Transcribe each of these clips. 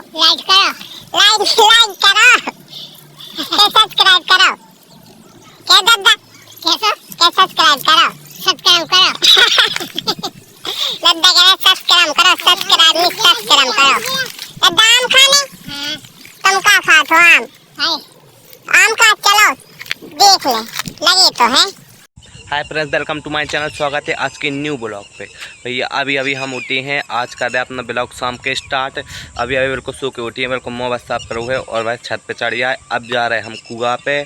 Like करो, like करो, subscribe करो। क्या दादा कैसे क्या सब्सक्राइब करो, सब्सक्राइब करो। दादा कह सब्सक्राइब करो, सब्सक्राइब करो। दादा आम खाने तुम का खाते हो? आम का चलो देख ले, लगे तो है। Hi friends, welcome to my channel. स्वागत है आज के न्यू ब्लॉग पे। भैया अभी हम उठे हैं, आज कर रहे हैं अपना ब्लॉग शाम के स्टार्ट। अभी मेरे को सो के उठी है, मेरे को मुँह बस साफ करो है और भाई छत पे चढ़ गया है। अब जा रहे हैं हम कुआं पे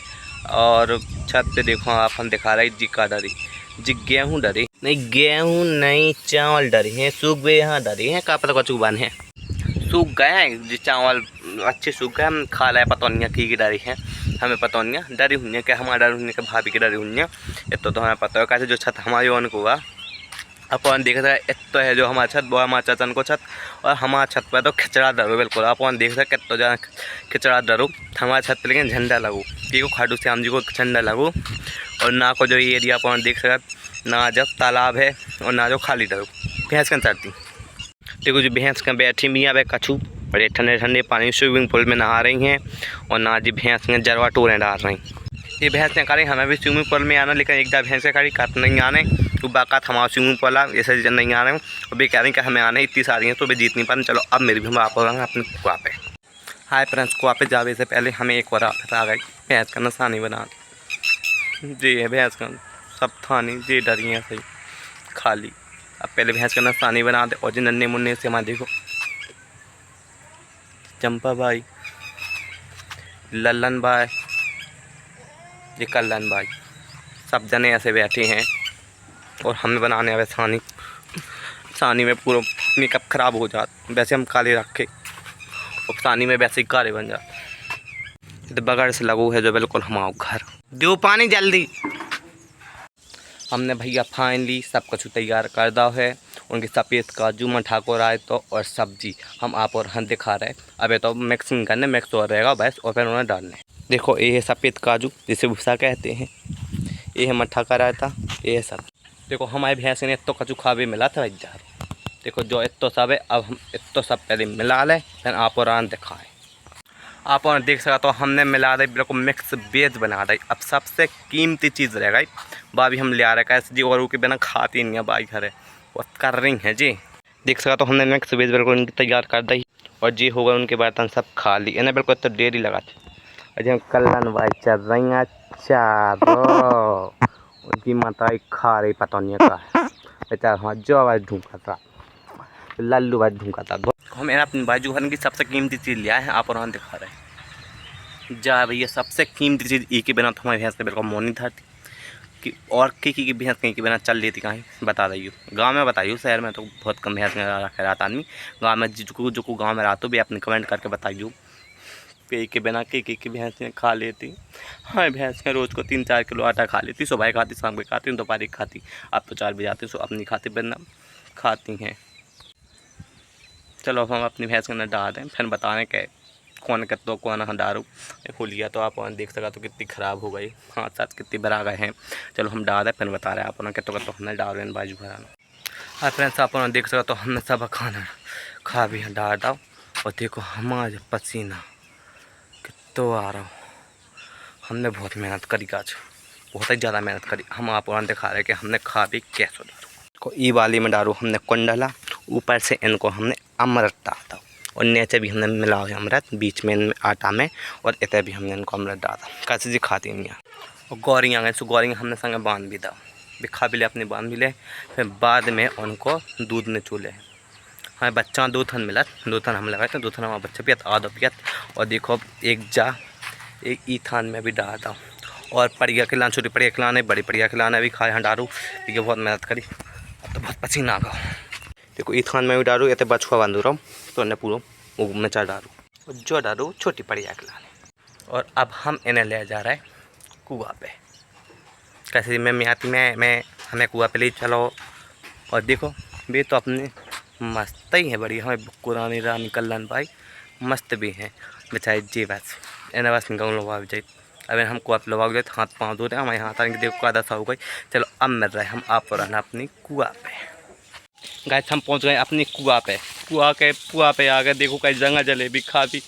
और छत पे देखो आप हम दिखा रहे जी का डरी जी गेहूँ डरी नहीं चावल डरी हैं, सूख गए यहाँ डरी हैं का पता कचू बन है सूख गए हैं जी चावल अच्छे सूख गए। हम खा रहे पतौनिया की डरी है, हमें पतौनिया डरी हुई है क्या हमारा डर हुई है भाभी की डरी हुई है। इतना तो हमें पता है कैसे जो छत हमारी ओन को हुआ अपन देख रहे इतना है जो हमारा छत वो हमारा चचन को छत और हमारा छत पर तो खिचड़ा डरो बिल्कुल अपन देख रहे कितना ज़्यादा खिचड़ा डरो हमारा छत पर, लेकिन झंडा लगू कि खाटू श्याम जी को झंडा लगू। और ना को जो एरिया अपन देख सकते ना जब तालाब है और ना जो खाली डरो भैंस के चढ़ती देखो जो भैंस का बैठी मियाँ वे कछू बड़े ठंडे ठंडे पानी स्विमिंग पूल में नहा रही हैं और ना जी भैंस में जरवा टोरें डाल रही। ये भैंस ने करी हमें भी स्विमिंग पूल में आना, लेकिन एक दार भैंस करी कत नहीं आने तो बाकात हमारा स्विमिंग पूल ऐसे नहीं आ रहे हैं और वे कह रही कि हमें आने इतनी सारी हैं तो वे जीत नहीं पाए। चलो अब मेरी भी हम आप अपने कुआ पे। हाय फ्रेंड्स, कुआ पे जावे से पहले हमें एक बार आ गई भैंस का नसानी बना जी है भैंस का सब थानी जी डरी है सही खाली। अब पहले भैंस का नसानी बना दे और जी नन्हे मुन्ने से हमारे देखो चंपा भाई, लल्लन भाई, ये कल्लन भाई सब जने ऐसे बैठे हैं और हमें बनाने वाले सानी में पूरा मेकअप ख़राब हो जाता। वैसे हम काले रखे और सानी में वैसे ही काले बन जाते। तो बगैर से लगू है जो बिल्कुल हमारा घर दो पानी जल्दी। हमने भैया फाइनली सब कुछ तैयार कर दा है। उनके सफ़ेद काजू में ठाकुर आए तो और सब्जी हम आप और हम दिखा रहे। अब तो मिक्सिंग करने मिक्स हो रहेगा बस और फिर उन्हें डालने। देखो ये है सफ़ेद काजू जिसे भूसा कहते हैं, ये है मट्ठा कराया था, ये है सब। देखो हमारी भैंस ने इतो कचू खा भी मिला था भाई यार। देखो जो इतो सब है अब हम इतो सब पहले मिला लें फिर आप और आन दिखाएँ। आप और देख सका तो हमने मिला रही बिल्कुल मिक्स वेज बना रही। अब सबसे कीमती चीज़ रह गई भाभी हम ले आ रहे कैसे जी और के बिना खाती नहीं है भाई घर है वो कर रही हैं जी। देख सका तो हमने मिक्स वेज बिल्कुल उनकी तैयार कर दी और जी होगा उनके बर्तन सब खा ली इन्हें बिल्कुल तो देरी लगा थी। अजय कल्लन भाई चल रही हैं चारो उनकी माता खा रही पतौनिया का है बेचारा हाँ जो आवाज़ ढूंढा था लल्लू भाई ढूंढा था। हम अपनी बाजू हन की सबसे कीमती चीज़ लिया है आप और हम दिखा रहे हैं जा भैया सबसे कीमती चीज़ एक के बिना तो हमारी भैंस के बिल्कुल मोन नहीं था कि और की भैंस कहीं के बिना चल लेती कहीं बता रही हो। गाँव में बताइए, शहर में तो बहुत कम भैंस में रहा आदमी। गाँव में जो गाँव में रहा तो भी अपने कमेंट करके बताइए पे के बिना की भैंस खा लेती। हाँ भैंस में रोज़ को 3-4 किलो आटा खा लेती, सुबह खाती शाम को खाती दोपहर खाती। अब तो 4 बजे आती सो अपनी खाती बिना खाती हैं। चलो हम अपनी भैंस के अंदर डाल दें फिर बता रहे कि कौन कितो कौन डारू खोलिया तो आप देख सका तो कितनी ख़राब हो गई हाँ साथ कितनी बरा गए हैं। चलो हम डाल दें फिर बता रहे हैं आप कितो कितो हमने डाल रहे हैं बाजू भराना। हाँ फ्रेंड्स आप देख सका तो हमने सब खाना खा भी डाल दाओ और देखो हमारा पसीना कितो आ रहा हूँ। हमने बहुत मेहनत करी आज बहुत ही ज़्यादा मेहनत करी। हम आप दिखा रहे हैं कि हमने खा भी कैसे डालू को ई वाली में डालू हमने कुंडला ऊपर से इनको हमने अमृत डाला और नीचे भी हमने मिला हुआ अमृत बीच में आटा में और इतने भी हमने इनको अमृत डाला कैसे जी खाती नहीं और गौरियाँ गए सो गौरियाँ हमने संगे बांध भी दा भी खा भी ले अपनी बांध भी ले फिर बाद में उनको दूध ने चूले हमें बच्चा 2 थन मिला 2 थन हम लगाए थे 2 थन हमारा बच्चा पियत आधा पियत और देखो एक ई थान में भी डाल था और पड़िया खिलाना छोटी पड़िया खिलाना बड़ी पड़िया खिलाना भी खाए हाँ डालू क्योंकि बहुत मेहनत करी अब तो बहुत पसीना आ गया। देखो ई थान में भी डालू ये बछुआ बांधू रहा हूँ तो उन्हें पूरा में चढ़ डालू जो डालू छोटी पड़िया खिलाने। और अब हम इन्हें ले जा रहे हैं कुआं पे कैसे मैं आती मैं हमें कुआं पे ले चलो और देखो वे तो अपने मस्त ही है बढ़िया हमें पुरानी रानी कल्याण भाई मस्त भी हैं बेचारे जी बस इन्हें बस गाँव लोग जाए। अब हम कुआ पे लोग जाए हाथ पाँव धो रहे हैं हमारे हाथ आने देखो का दशा हो गई। चलो अब मिल रहे हम आप और अपनी कुआ पे। गाइस हम पहुंच गए अपनी कुआ पे आ गए। देखो कई जगह जलेबी खा भी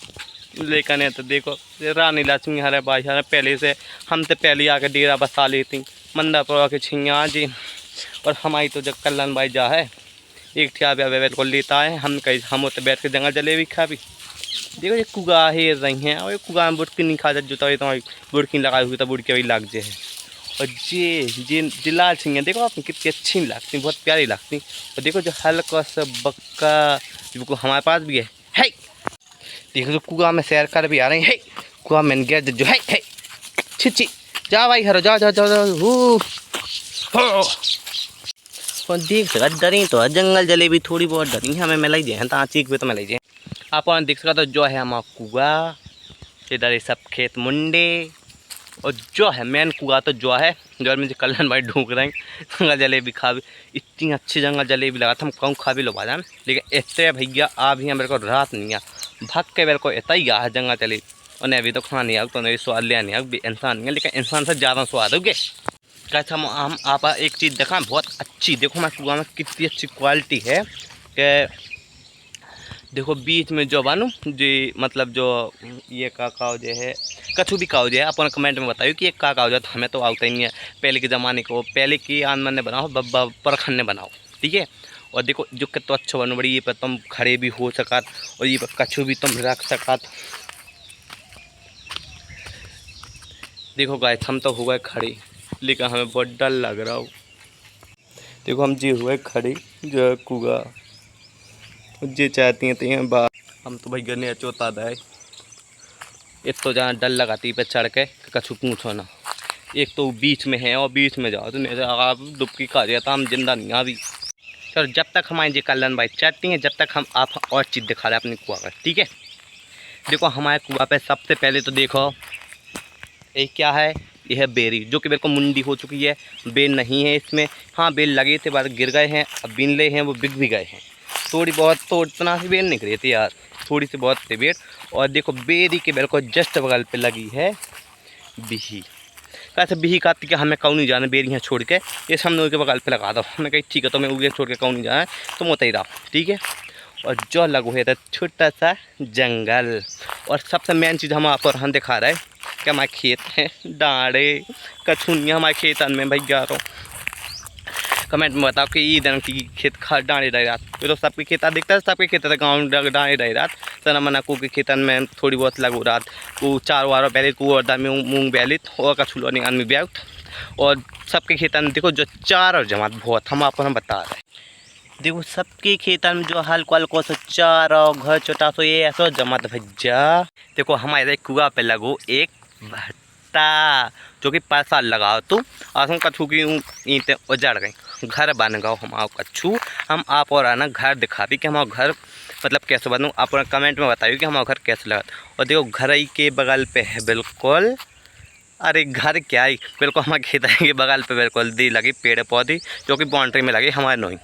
लेकर है। तो देखो रानी लक्ष्मी हरे भाई हरे पहले से हम तो पहले आके डेरा बसा लेती मंदापुरा के छिया जी। और हमारी तो जब कल्याण भाई जा है एक ठिया बैठ को लेता है हम तो बैठ के जंगल जलेबी खा भी। देखो ये कुआ है रही हैं और ये कुआ में बुड़की नहीं खा जा जो तो बुड़की लगाई हुई तो बुड़की वही लग जाए। और ये लाल छिंगे देखो आप कितनी अच्छी लगती बहुत प्यारी लगती। और देखो जो हल्का सा बक्का जो हमारे पास भी है। देखो जो कुआ में सैर कर भी आ रही है। कुआ में गया जो है छी जा भाई हरो जा जा जा और देख सका डरी तो जंगल जलेबी थोड़ी बहुत डरी है हमें मिलाई जाए तो चीख भी तो मिलाई जाए। आप देख सका तो जो है हमारा कुआ इधर सब खेत मुंडे। और जो है मेन कुआ तो जो है जो मुझे कल्याण भाई ढूंढ रहे हैं जंगल जलेबी खा भी इतनी अच्छी जंगल जलेबी लगा था हम कहूँ खा भी लो बाजार में। लेकिन इतने भैया आ भी मेरे को रात नहीं आ भाग के मेरे को इतना ही आ जंगल जलेबी और अभी तो खाना नहीं आ तो नहीं स्वाद ले नहीं आ इंसान नहीं है लेकिन इंसान से ज़्यादा स्वाद हो गए। कैसे हम आप एक चीज़ देखा बहुत अच्छी देखो मैं कुआ में कितनी अच्छी क्वालिटी है कि देखो बीच में जो बानू जी मतलब जो ये काकाओ जो है कछु भी काओ जो है अपन कमेंट में बताइए कि ये काकाओ जो हमें तो आता ही नहीं है। पहले के ज़माने को पहले की आनमन ने बनाओ बब्बा परखन ने बनाओ ठीक है। और देखो जो कितना अच्छा बनो बड़ी ये पर तुम खड़े भी हो सकत और ये पर कछु भी तुम रख सकत। देखो गाइस हम तो हुए खड़े लेकिन हमें बहुत डर लग रहा हो। देखो हम जी हुए खड़े जो कुआ जे चाहती हैं तो यहाँ बात हम तो भाई गने चोता दाए एक तो जहाँ डर लगाती पे चढ़ के कछु पूछो ना। एक तो बीच में है और बीच में जाओ तो नहीं आप डुबकी खा जाता हम जिंदा नहीं आ भी। चलो जब तक हमारे जी कल्याण भाई चाहती हैं जब तक हम आप और चीज़ दिखा रहे अपनी कुआ पर ठीक है। देखो हमारे कुआ पे सबसे पहले तो देखो ये क्या है यह है बेरी जो कि बिल्कुल मुंडी हो चुकी है। बेल नहीं है इसमें हाँ बेल लगे थे बाद गिर गए हैं अब बीन ले हैं वो बिक भी गए हैं थोड़ी बहुत तो इतना सी बेल निकली थी यार थोड़ी सी बहुत थी बेल। और देखो बेरी के बिल्कुल जस्ट बगल पे लगी है बिही। कैसे बिही काटती कि हमें कौन नहीं जाना बेरियाँ छोड़ के ये सामने के बगल पे लगा दो। हमें कहीं ठीक है तो मैं उगे छोड़ के कौन नहीं जाना तुम होता ही रहा ठीक है। और जो लगो है तो छोटा सा जंगल। और सबसे मेन चीज़ हम आप हम दिखा रहे हैं कि हमारे खेत हैं डाँड़े कछुनियाँ हमारे खेत में भाई जा रहा हूँ कमेंट में बताओ कि ईदन की खेत खा डाँडे रही रात ये तो सबके खेता दिखता है सबके खेत गाँव डाँडे रही रात सना मना को के खेतन में थोड़ी बहुत लगो रात को चार वारों पहले को और दाम मूँग बैलित और कछुलो नहीं आदमी ब्याउत। और सबके खेतन देखो जो चार और जमात बहुत हम आपको हम बता रहे देखो सबके खेतन में जो हल्को हल्को से चार और घर छोटा सो ये ऐसा जमात भज्जा। देखो हमारे कुआ पे लगो एक भट्टा जो कि 5 साल लगाओ तो आसम कछू की ईंटें उजड़ गई घर बन गए हम आप कच्छू हम आप और आना घर दिखा भी कि हमारा घर मतलब कैसे बनूँ आप कमेंट में बताइए कि हमारा घर कैसे लगा। और देखो घर ही के बगल पे है बिल्कुल अरे घर क्या ही बिल्कुल हमारे खेत के बगल पे बिल्कुल दी लगी पेड़ पौधे जो कि बाउंड्री में लगी हमारे नहीं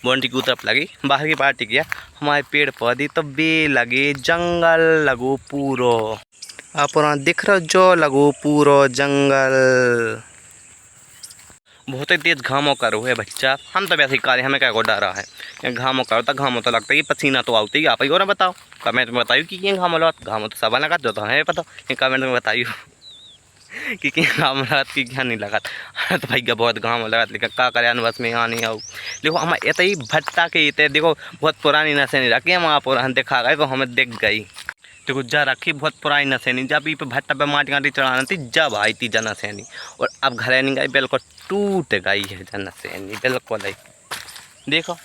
बाउंड्री की तरफ लगी बाहर की पार्टी किया हमारे पेड़ पौधे तो बे लगे जंगल लगो पूरो आप दिख रहा जो लगो पूरो जंगल। बहुत ही तेज़ घामों करो है बच्चा हम तो वैसे ही कार्य हमें क्या को डरा है घामों करो तो घामों तो लगता है पसीना तो आते ही आप ही और बताओ कमेंट में बताइए कि ये घामों लगा घामों तो सब लगा जो तो हमें पता कमेंट में बताइए कि घाम लगा कि क्या नहीं लगा तो भैया बहुत घाम लगा लेकिन क्या करे बस में यहाँ नहीं आओ। देखो हम इतना ही भट्टा के इतने देखो बहुत पुरानी नशे नहीं रखी हम आप देखा गए तो हमें दिख गई। देखो जा रखी बहुत पुरानी नशेनी जब ये पे भट्टा पे माटी गाटी चढ़ाना थी जब आई थी जनसेनी और अब घर नहीं गई बिल्कुल टूट गई है जनसेनी बिल्कुल ही। देखो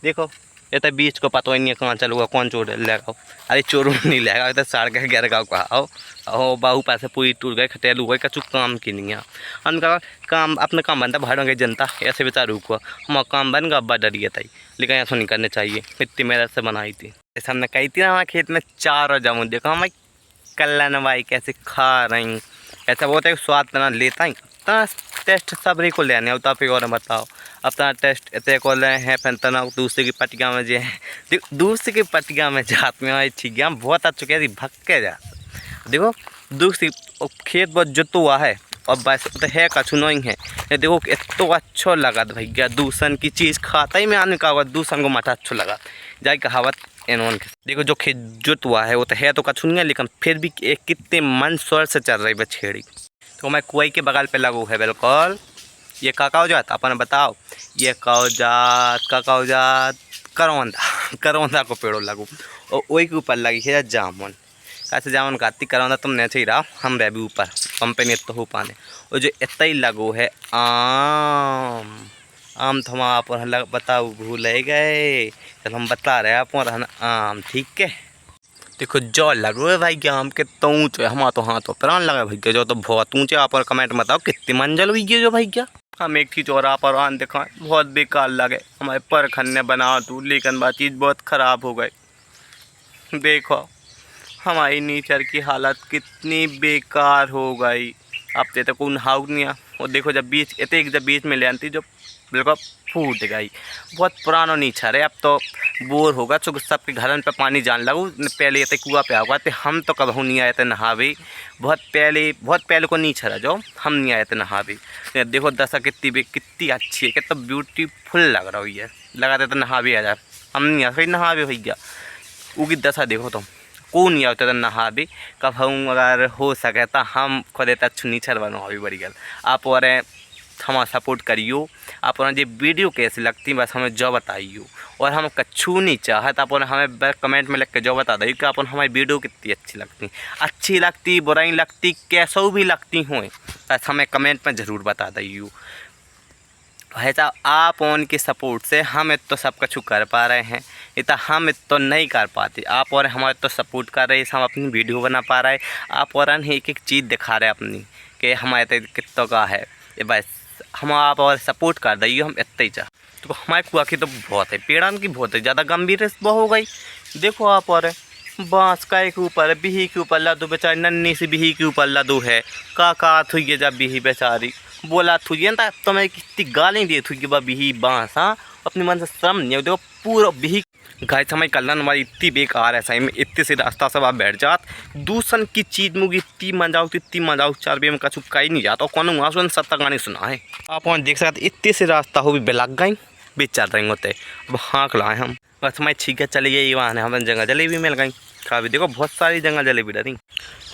देखो ये तो बीच को पता ही नहीं है कहाँ चलूँगा कौन चोर लेगा अरे चोर नहीं लेगा ये तो साढ़ के 11 गाँव का आओ बाहू पैसे पूरी टूट गए खटेलू गए कचू काम की नहीं है हम कहा काम अपना काम बनता भाड़ों गई जनता ऐसे बेचारू को हमारा काम बन गया डरिए था लेकिन ऐसा नहीं करने चाहिए इतनी मेहनत से बनाई थी ऐसा हमने कही थी ना हमारे खेत में 4 और जामुन देखो हमारे कल्याण भाई कैसे खा रही ऐसा बहुत है स्वाद तना लेता ही तना टेस्ट सबरी को लेने होता फिर और बताओ अपना टेस्ट इतने को ले हैं फिर तना दूसरे की पटिया में जो है दूसरे की पटिया में जात में आई ठीक है बहुत अच्छे कैसी भक्के जा देखो दूसरी खेत बहुत जुत हुआ है और बस तो है कछु नहीं है। ये देखो इतो अच्छो लगा भैया, दूसरन की चीज़ खाता ही में आदमी का हुआ दूसरन को माथा अच्छो लगा जाए कहावत एनोन के। देखो जो खिजुत हुआ है वो तो है तो कछु नहीं है, लेकिन फिर भी एक कितने मन स्वर से चल रही बछेड़ी। तो मैं कुआई के बगल पे लगू है बिल्कुल। ये काका जात अपन बताओ, ये काका जात करौंदा को पेड़ों लगू और वही के ऊपर लगी है जामुन। कैसे जामुन काती करौंदा तुम नहीं चाहिए रहा, हम रह भी ऊपर पंपे नहीं तो हो पाने। और जो इतना ही लगो है आम तो हम आप बताओ भूल गए, चल हम बता रहे आप आम। ठीक है देखो जो लगो है भाई आम के तो ऊँचे हम तो हाँ तो प्राण लगा भैया, जो तो बहुत ऊँचे। आप और कमेंट बताओ कितनी मंजिल हुई है जो भैया। हम एक चीज़ और आप आन दिखाएं, बहुत बेकार लगे हमारे पर खन्ने बना दूँ, लेकिन बात चीज़ बहुत ख़राब हो गई। देखो हमारी नेचर की हालत कितनी बेकार हो गई। अब तो कोई नहाऊ नहीं है। और देखो जब बीच में ले आती जो बिल्कुल फूट गई। बहुत पुराना नेचर है, अब तो बोर होगा चूँकि सबके घरन पे पानी जान लगू। पहले ये कुआ पे आगा तो हम तो कभी नहीं आए थे नहावे, बहुत पहले को नेचर है जो हम नहीं आए थे नहावे। देखो दशा कितनी अच्छी है, कितना ब्यूटीफुल लग रहा है। लगा तो नहावे आ जाए, हम नहीं आते नहावे भैया। उगी दशा देखो तुम को नहीं आता तो नहावे कब हम अगर हो सके तो हम खुद अच्छी नेचर बनाओ भी बड़ी गल। आप और हमारा सपोर्ट करियो। आप जो वीडियो कैसी लगती बस हमें जो बताइयो, और हम कच्छू नहीं चाहत आप हमें कमेंट में लिख के जो बता दी कि आप हमारी वीडियो कितनी अच्छी लगती बुराई लगती कैसो भी लगती हो, बस हमें कमेंट में ज़रूर बता दियो। ऐसा आप उनके सपोर्ट से हम तो सब कुछ कर पा रहे हैं, इतना हम तो नहीं कर पाते। आप और हमारे तो सपोर्ट कर रहे हैं, हम अपनी वीडियो बना पा रहे हैं। आप और एक चीज़ दिखा रहे हैं अपनी कि हमारे तो कितों का है, ये बस हम आप और सपोर्ट कर दिए। हम इतना ही चाह तो हमारे कुआ की तो बहुत है, पेड़ान की बहुत है ज़्यादा गंभीर वो हो गई। देखो आप और बाँस का एक ऊपर बिही के ऊपर लदू बेचारी, नन्ही सी बिही के ऊपर लदू है का थुई जब बिही बेचारी बोला थुई ना तो मैं कितनी गाली दी थी कि बिही बाँस। हाँ अपनी मन से शर्म नहीं है। देखो पूरा बिही गाय समय कल्याण हमारी इतनी बेकार है सही में, इतने से रास्ता सब आप बैठ जात दूसरन की चीज़ मुझे इतनी मजाऊ चार बे में कछु कहीं नहीं जाता। और कौन वहाँ सुन सत्ता गाने सुना है आप वहाँ देख सकते इतने से रास्ता हो भी बेलग गई बीच चल रहे होते। अब हाँक लाए हम बस मैं ठीक है चली गई वहाँ हम जंगल जलेबी मिल गई खा भी। देखो बहुत सारी जंगल जलेबी डरी,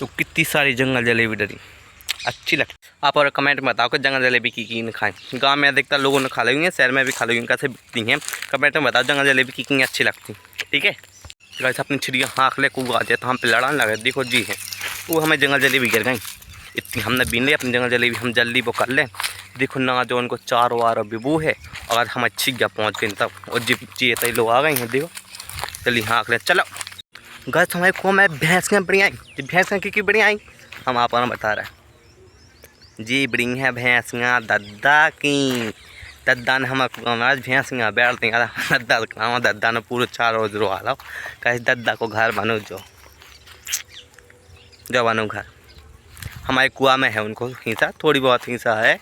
तो कितनी सारी जंगल जलेबी डरी अच्छी लगती। आप और कमेंट में बताओ कि जंगल जलेबी की न खाएं। गांव में अधिकतर लोगों ने खा ली हैं, शहर में भी खा ली हैं, कैसे बिकती हैं कमेंट में बताओ जंगल जलेबी की अच्छी लगती। ठीक है वैसे अपनी चिड़िया हाँक ले कूद आ जाए तो हम पे लड़ान लगे। देखो जी है वो हमें जंगल जलेबी गिर गई इतनी, हमने बीन ली अपनी जंगल जलेबी, हम जल्दी वो कर लें। देखो ना जो उनको चार वार बिबू है, अगर हम अच्छी गया पहुँच गए तब और जी तई लोग आ गए हैं। देखो चलिए हाँक लें चलो। गैस हमारे को मैं भैंसियाँ बड़ी आई, भैंसियाँ की बड़ी आई हम आप बता रहे हैं जी बड़ी हैं भैंसियाँ दद्दा की। दद्दा ने हमारे भैंसियाँ बैठती दद्दा ने पूरे 4 रोज रोआ लो कहे दद्दा को घर बनो जो बनो घर। हमारे कुआ में है उनको हिस्सा, थोड़ी बहुत हिस्सा है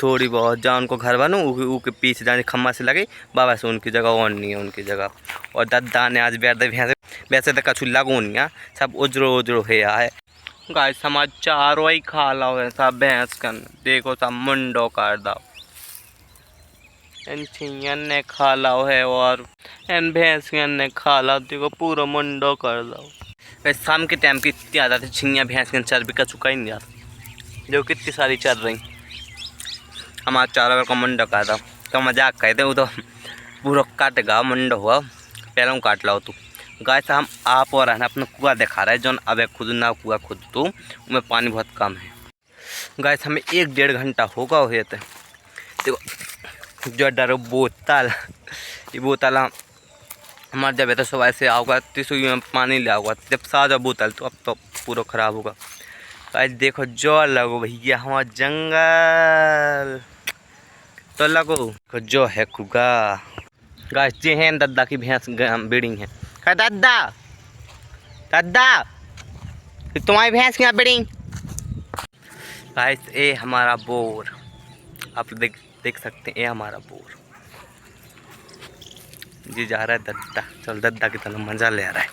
थोड़ी बहुत जहाँ उनको घर बनो उसके पीछे जाने खम्मा से लगे बाबा से उनकी जगह और नहीं है उनकी जगह। और दद्दा ने आज बैठ दे भैंस वैसे तो कछु लगो नहीं है, सब उजरो है। गाय समाज चारों ही खा लो है सब भैंस कन। देखो सब मुंडो कर दो इन छियन ने खा लो है और इन भैंसियन ने खा लो। देखो पूरा मुंडो कर दो। वैसे शाम के टाइम की इतनी आ जाती छियाँ भैंसियन चर्बी का चुका ही नहीं जाता। जो कितनी सारी चल रही हमारा चारों का मुंडो कर दो। तो मजाक कहते वो तो पूरा काट गा मुंडो हुआ पहले काट लो तू। गाय से हम आप और अपना कुआ दिखा रहे हैं जो अब खुद ना कुआ खुद तो उसमें पानी बहुत कम है। गाय से हमें 1-1.5 घंटा होगा हुए थे। देखो जो डरो बोतल ये बोतल हमारे जब तो सुबह से आओगा तीसरी में पानी ले आओगा जब साजा बोतल तो अब तो पूरा ख़राब होगा। गाय देखो जो लगो भैया हमारा जंगल तो लगो जो है कुआ। गाय जे हैं दद्दा की भैंस बेड़ी है क्या दादा तुम्हारी भैंस यहाँ बड़ी। गाइस ये हमारा बोर आप देख सकते हैं, ये हमारा बोर जी जा रहा है दद्दा। चल दद्दा की तरह मजा ले आ रहा है।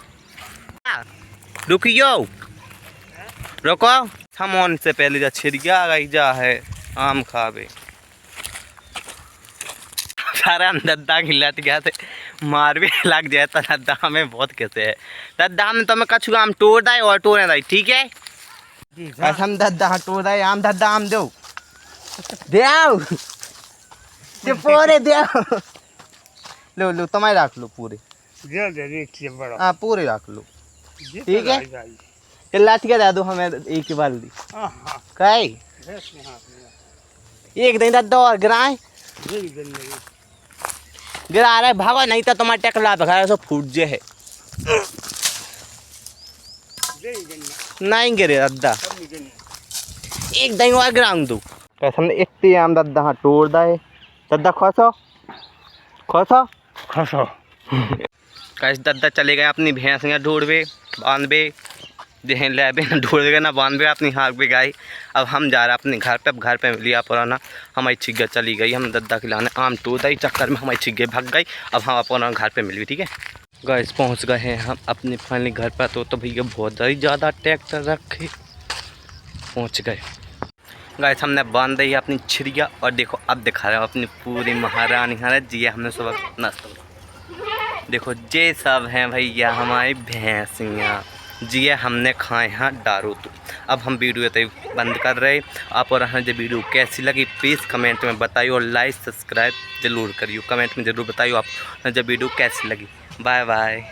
रुकियो रुको हम ऑन से पहले जा छिड़िया गई जा है आम खावे सारा हम दद्दा खिलाते गया थे मार भी लग जाए तो दद्दा हमें बहुत कैसे है दद्दा हम तो मैं कछु आम तोड़ दाए और तोड़े दाई ठीक है ऐसा हम दद्दा तोड़ दाए आम दद्दा आम दो दे आओ ते पूरे दे आओ लो लो तुम्हें रख लो पूरे हाँ पूरे रख लो ठीक है ये लाठी का दे दो हमें एक ही बार दी कई एक दिन दद्दा और गिराए गिरा रहे भागो नहीं तो तुम्हारे टेकला भगा सो फूट जे है नहीं गिरे दद्दा एक दिन और गिराऊं तू कैसे हमने इतने आम दद्दा हाँ तोड़ दाए दद्दा खोसो खोसो खोसो कैसे दद्दा चले गए अपनी भैंसियाँ ढूंढवे बांधवे जहाँ ले ढूंढ गए ना बांधवे अपनी हाथ पे गाई अब हम जा रहे अपने घर पे। अब घर पे लिया पुराना हमारी छिग्गा चली गई हम दद्दा खिलाने आम तोड़ दाई चक्कर में हमारी छिग्गे भाग गई। अब हम अपना घर पे मिली ठीक है गैस पहुंच गए हैं हम अपने फाइनली घर पर। तो भैया बहुत ही ज़्यादा ट्रैक्टर रखे पहुंच गए गैस हमने बांध दी अपनी छिड़िया और देखो अब दिखा रहे हो अपनी पूरी महारानी है जी हमने सुबह नाश्ता देखो ये सब हैं भैया हमारी भैंसियाँ जी हमने खाए हैं दारू। तो अब हम वीडियो तो बंद कर रहे आप और हमें जो वीडियो कैसी लगी प्लीज़ कमेंट में बताइए और लाइक सब्सक्राइब जरूर करिए कमेंट में ज़रूर बताइए आप जब वीडियो कैसी लगी। Bye bye.